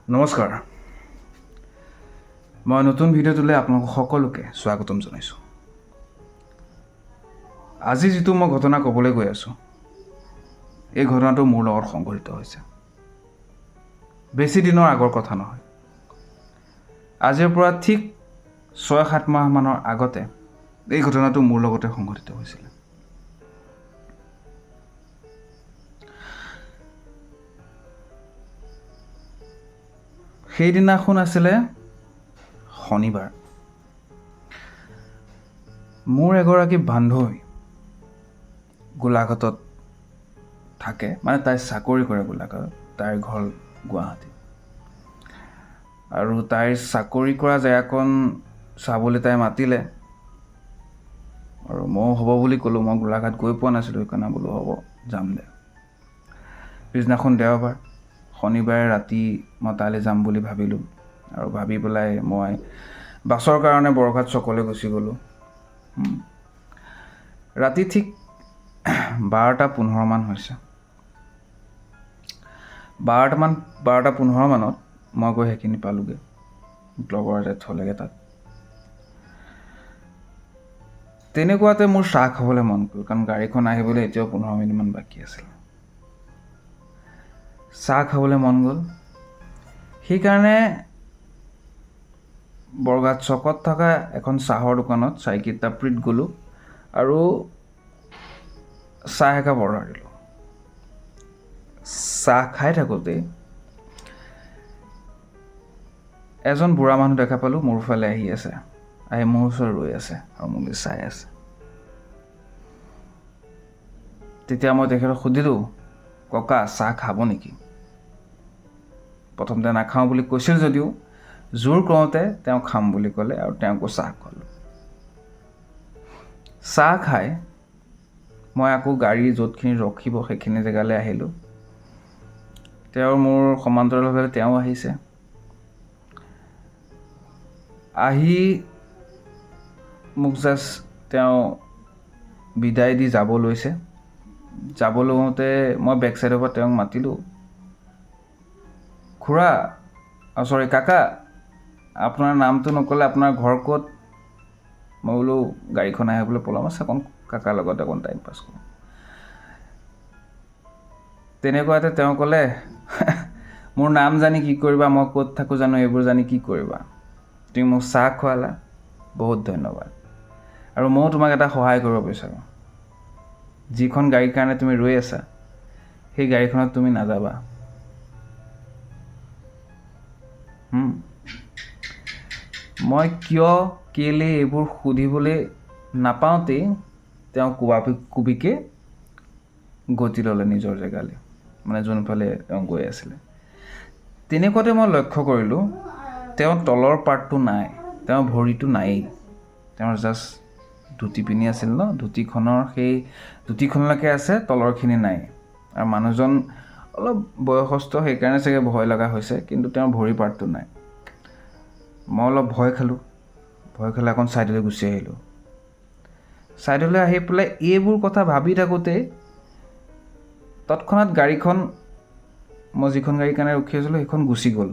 নমস্কাৰ, মই নতুন ভিডিঅ'টোলৈ আপোনালোক সকলোকে স্বাগতম জনাইছোঁ। আজি যিটো মই ঘটনা ক'বলৈ গৈ আছোঁ, এই ঘটনাটো মোৰ লগত সংঘটিত হৈছে। বেছি দিনৰ আগৰ কথা নহয়, আজিৰ পৰা ঠিক 6-7 মাহমানৰ আগতে এই ঘটনাটো মোৰ লগতে সংঘটিত হৈছিলে। সেইদিনাখন আছিলে শনিবাৰ। মোৰ এগৰাকী বান্ধৱী গোলাঘাটত থাকে, মানে তাই চাকৰি কৰে গোলাঘাটত, তাইৰ ঘৰ গুৱাহাটী। আৰু তাইৰ চাকৰি কৰা জেগাকণ চাবলৈ তাই মাতিলে, আৰু ময়ো হ'ব বুলি ক'লোঁ। মই গোলাঘাট গৈ পোৱা নাছিলোঁ, সেইকাৰণে বোলো হ'ব, যাম দে। পিছদিনাখন দেওবাৰ, শনিবাৰে ৰাতি মই তালৈ যাম বুলি ভাবিলোঁ, আৰু ভাবি পেলাই মই বাছৰ কাৰণে বৰঘাট চকলৈ গুচি গ'লোঁ। ৰাতি ঠিক 12:15 হৈছে। 12:15 মানত মই গৈ সেইখিনি পালোঁগৈ, লগৰ এটাই থ'লেগৈ তাত। তেনেকুৱাতে মোৰ চাহ খাবলৈ মন গ'ল, কাৰণ গাড়ীখন আহিবলৈ এতিয়াও 15 মিনিটমান বাকী আছিল। চাহ খাবলৈ মন গ'ল, সেইকাৰণে বৰঘাট চকত থকা এখন চাহৰ দোকানত চাইকিটাপ্ৰীত গ'লোঁ আৰু চাহ একাপ অৰ্ডাৰ দিলোঁ। চাহ খাই থাকোঁতেই এজন বুঢ়া মানুহ দেখা পালোঁ, মোৰ ফালে আহি আছে, আহি মোৰ ওচৰত ৰৈ আছে আৰু মোলৈ চাই আছে। তেতিয়া মই তেখেতক সুধিলোঁ, ককা চাহ খাব নেকি? প্ৰথমতে নাখাওঁ বুলি কৈছিল যদিও জোৰ কৰোঁতে তেওঁ খাম বুলি ক'লে, আৰু তেওঁকো চাহ খোৱালোঁ। চাহ খাই মই আকৌ গাড়ী য'তখিনি ৰখিব সেইখিনি জেগালৈ আহিলোঁ। তেওঁৰ মোৰ সমান্তৰালভাৱে তেওঁ আহিছে। আহি মোক জাষ্ট তেওঁ বিদায় দি যাব লৈছে। যাব লওঁতে মই বেক চাইডৰ পৰা তেওঁক মাতিলোঁ, খুৰা, চৰি কাকা, আপোনাৰ নামটো নক'লে, আপোনাৰ ঘৰ ক'ত? মই বোলো গাড়ীখন আহে বোলে পলাম, আছে অকণ কাকাৰ লগত অকণ টাইম পাছ কৰোঁ। তেনেকুৱাতে তেওঁ ক'লে, মোৰ নাম জানি কি কৰিবা, মই ক'ত থাকোঁ জানো, এইবোৰ জানি কি কৰিবা? তুমি মোক চাহ খোৱালা, বহুত ধন্যবাদ। আৰু ময়ো তোমাক এটা সহায় কৰিব বিচাৰোঁ। যিখন গাড়ীৰ কাৰণে তুমি ৰৈ আছা, সেই গাড়ীখনত তুমি নাযাবা। মই কিয় কেলে এইবোৰ সুধিবলৈ নাপাওঁতেই তেওঁ কুবিকে গতি ল'লে নিজৰ জেগালৈ, মানে যোনফালে তেওঁ গৈ আছিলে। তেনেকুৱাতে মই লক্ষ্য কৰিলোঁ, তেওঁৰ তলৰ পাৰ্টটো নাই, তেওঁৰ ভৰিটো নায়েই। তেওঁৰ জাষ্ট ধুতি পিন্ধি আছিল ন, ধুতিখনৰ সেই ধুতিখনলৈকে আছে, তলৰখিনি নাই। আৰু মানুহজন অলপ বয়সস্থ, সেইকাৰণে চাগে ভয় লগা হৈছে, কিন্তু তেওঁৰ ভৰি পাৰ্টটো নাই। মই অলপ ভয় খালোঁ অকণ ছাইডলৈ গুচি আহিলোঁ। ছাইডলৈ আহি পেলাই এইবোৰ কথা ভাবি থাকোঁতে তৎক্ষণাত গাড়ীখন, মই যিখন গাড়ীৰ কাৰণে ৰখি আছিলোঁ সেইখন গুচি গ'ল,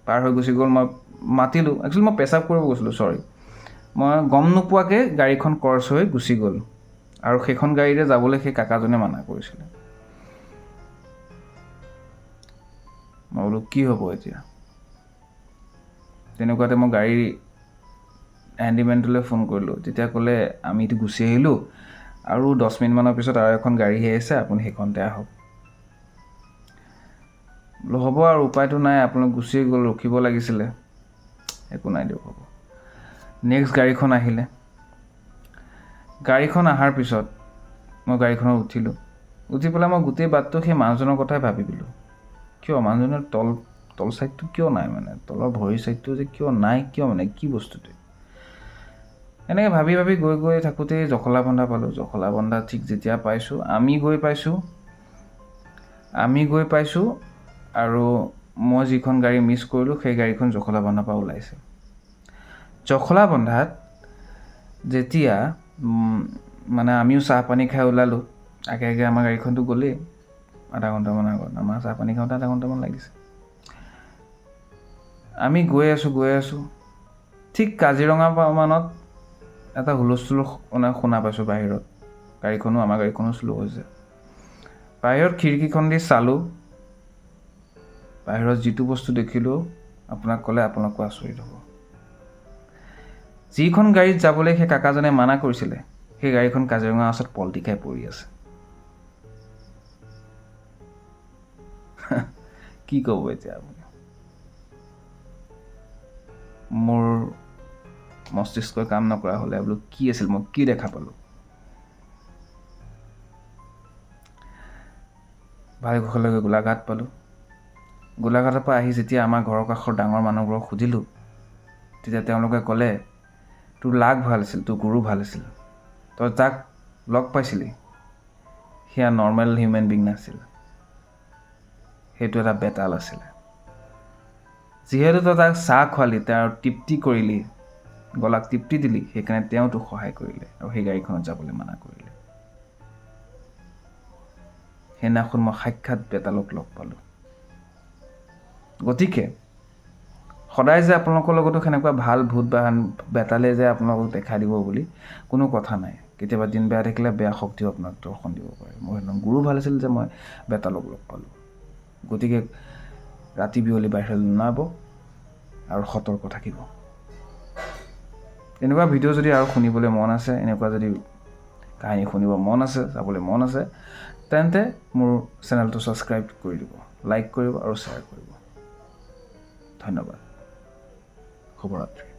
পাৰ হৈ গুচি গ'ল। মই মাতিলোঁ, একচুৱেলি মই পেচাব কৰিব গৈছিলোঁ, চৰি। মই গম নোপোৱাকৈ গাড়ীখন ক্ৰছ হৈ গুচি গ'ল, আৰু সেইখন গাড়ীৰে যাবলৈ সেই কাকাজনে মানা কৰিছিলে। মই বোলো কি হ'ব এতিয়া? তেনেকুৱাতে মই গাড়ী হেণ্ডিমেনটোলৈ ফোন কৰিলোঁ। তেতিয়া ক'লে, আমিতো গুচি আহিলোঁ, আৰু 10 মিনিটমানৰ পিছত আৰু এখন গাড়ী আহিছে, আপুনি সেইখনতে আহক। বোলো হ'ব আৰু, উপায়টো নাই, আপোনালোক গুচি গ'ল, ৰখিব লাগিছিলে। একো নাই দিয়ক, হ'ব। নেক্সট গাড়ীখন আহিলে। গাড়ীখন অহাৰ পিছত মই গাড়ীখনত উঠিলোঁ। উঠি পেলাই মই গোটেই বাটটো সেই মানুহজনৰ কথাই ভাবিলোঁ। কিয় মানুহজনৰ তল ছাইডটো কিয় নাই, মানে তলৰ ভৰি ছাইডটো যে কিয় নাই, কিয় মানে কি বস্তুটো? এনেকৈ ভাবি ভাবি গৈ থাকোঁতেই জখলাবন্ধা পালোঁ। জখলাবন্ধা ঠিক যেতিয়া পাইছোঁ, আমি গৈ পাইছোঁ, আৰু মই যিখন গাড়ী মিছ কৰিলোঁ সেই গাড়ীখন জখলাবন্ধাৰ পৰা ওলাইছে। জখলাবন্ধাত যেতিয়া মানে আমিও চাহ পানী খাই ওলালোঁ, আগে আমাৰ গাড়ীখনটো গ'লেই আধা ঘণ্টামান আগত, আমাৰ চাহ পানী খাওঁতে আধা ঘণ্টামান লাগিছে। আমি গৈ আছোঁ ঠিক কাজিৰঙা মানত এটা হুলস্থুল মানে শুনা পাইছোঁ বাহিৰত। আমাৰ গাড়ীখনো শ্ল' হৈছে। বাহিৰত খিৰিকীখন দি চালোঁ, বাহিৰত যিটো বস্তু দেখিলোঁ আপোনাক ক'লে আপোনাকো আচৰিত হ'ব। যিখন গাড়ীত যাবলৈ সেই কাকাজনে মানা কৰিছিলে, সেই গাড়ীখন কাজিৰঙা ওচৰত পলটি খাই পৰি আছে। কি ক'ব এতিয়া আপুনি? মোৰ মস্তিষ্কই কাম নকৰা হ'লে বোলো কি আছিল, মই কি দেখা পালোঁ? ভাইঘৰলৈকে গোলাঘাট পালোঁ। গোলাঘাটৰ পৰা আহি যেতিয়া আমাৰ ঘৰৰ কাষৰ ডাঙৰ মানুহবোৰক সুধিলোঁ, তেতিয়া তেওঁলোকে ক'লে তোৰ লাক ভাল আছিল, তোৰ গুৰু ভাল আছিল। তই যাক লগ পাইছিলি সেয়া নৰ্মেল হিউমেন বিং নাছিল, সেইটো এটা বেতাল আছিলে। যিহেতু তই তাক চাহ খোৱালি, তেওঁৰ তৃপ্তি কৰিলি, গলাক তৃপ্তি দিলি, সেইকাৰণে তেওঁ তোক সহায় কৰিলে আৰু সেই গাড়ীখনত যাবলৈ মানা কৰিলে। সেইদিনাখন মই সাক্ষাৎ বেতালক লগ পালোঁ। গতিকে সদায় যে আপোনালোকৰ লগতো সেনেকুৱা ভাল ভূত বা বেতালে যে আপোনালোকক দেখাই দিব বুলি কোনো কথা নাই। কেতিয়াবা দিন বেয়া থাকিলে বেয়া শক্তিও আপোনাক দৰ্শন দিব পাৰে। মোৰ সেইদিনা গুৰু ভাল আছিল যে মই বেতালক লগ পালোঁ। গতিকে ৰাতি বিয়লি বাহিৰলৈ নোলাব আৰু সতৰ্ক থাকিব। এনেকুৱা ভিডিঅ' যদি আৰু শুনিবলৈ মন আছে, এনেকুৱা যদি কাহিনী শুনিব মন আছে, চাবলৈ মন আছে, তেন্তে মোৰ চেনেলটো ছাবস্ক্ৰাইব কৰি দিব, লাইক কৰিব আৰু শ্বেয়াৰ কৰিব। ধন্যবাদ। শুভৰাত্ৰি।